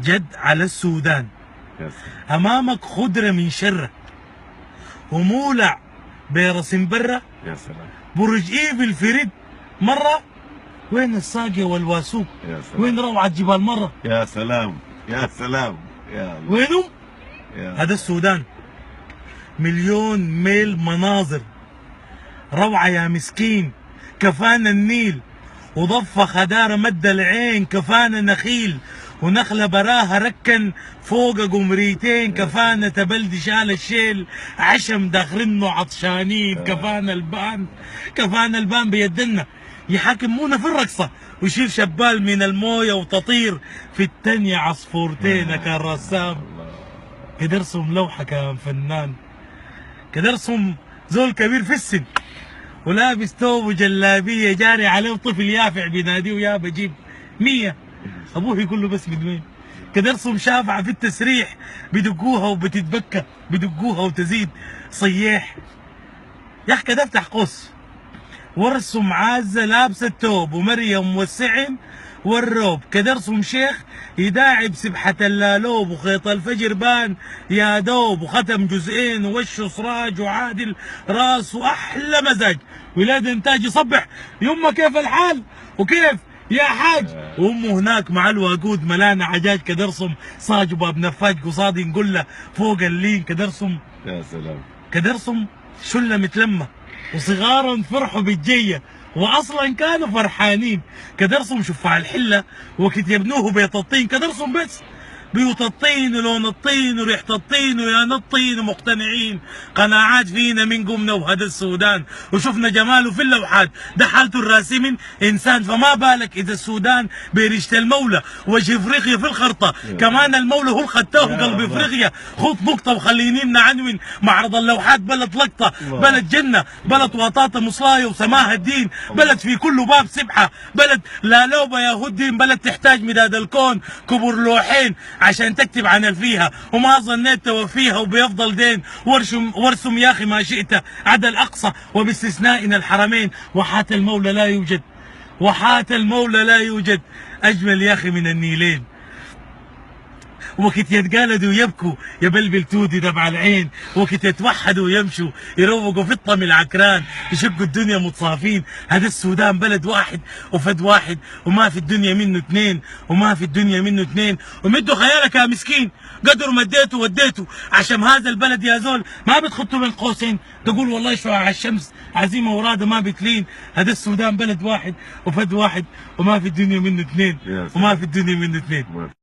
جد على السودان. امامك خضره من شره ومولع بيرس برا. يا سلام. برج ايفل في رد مره. وين الساقيه والواسوق؟ يا سلام. وين روعه جبال مره؟ يا سلام يا سلام يا الله. وينهم؟ هذا السودان. مليون ميل مناظر روعه يا مسكين. كفانا النيل وضفه خداره مد العين. كفانا نخيل ونخله براها ركن فوق قمريتين. كفانا تبلدي شال الشيل عشم داخلينه عطشانين. كفانا البان. كفانا البان بيدنا يحاكمونا في الرقصه ويشيل شبال من المويه وتطير في التانية عصفورتين. كان رسام كده ارسم لوحه. كان فنان كده ارسم زول كبير في السن ولابس توب وجلابيه جاري عليه طفل يافع بيناديه يا بجيب 100. ابوه يقول له بس من وين؟ كده ارسم شافعه في التسريح بدقوها وبتتبكى بدقوها وتزيد صياح. يا اخي كده افتح قوس وارسم عازه لابسه التوب ومريم والسعن والروب. كده ارسم شيخ يداعب سبحه اللالوب وخيط الفجر بان يا دوب وختم جزئين ووشه سراج وعادل راس واحلى مزاج. ولاد انتاج يصبح يمه كيف الحال وكيف يا حاج. وامه هناك مع الوقود ملانه عجاج. كده ارسم صاج وباب نفاج قصادي نقول له فوق اللين. كده ارسم يا سلام. كده ارسم شله متلمه وصغارا فرحوا بالجيه واصلا كانوا فرحانين. كده ارسم شفاع الحله وقت يبنوه بيت الطين. كده ارسم بس بيوت الطين ولون الطين وريحه الطين ويا الطين ومقتنعين قناعات فينا من قمنا وهذا السودان وشفنا جماله في اللوحات. ده حالته الراسم انسان فما بالك اذا السودان بريشه المولى وجه افريقيا في الخرطه. كمان المولى هو الختاه قلب افريقيا. خط نقطه وخليني نعنون معرض اللوحات. بلد لقطه بلد جنه بلد وطاطا مصلايه وسماها الدين. بلد في كل باب سبحه. بلد لا لوبه يا هدين. بلد تحتاج مداد الكون كبر لوحين عشان تكتب عن الفيها وما ظنيت توفيها وبيفضل دين. وارسم يا اخي ما شئت عدا الاقصى وباستثنائنا الحرمين. وحات المولى لا يوجد وحات المولى لا يوجد اجمل يا اخي من النيلين. وقت يتقالدوا يبكوا يبلبل تودي دمع العين. وقت يتوحدوا ويمشوا يروقوا في الطم العكران يشقوا الدنيا متصافين. هذا السودان بلد واحد وفد واحد وما في الدنيا منه اثنين وما في الدنيا منه اثنين. ومدوا خيالك يا مسكين قدر مديته وديته عشان هذا البلد يا زول ما بتخطوا بين قوسين تقول والله شو على الشمس عزيمه وراده ما بتلين. هذا السودان بلد واحد وفد واحد وما في الدنيا منه اثنين وما في الدنيا منه اثنين.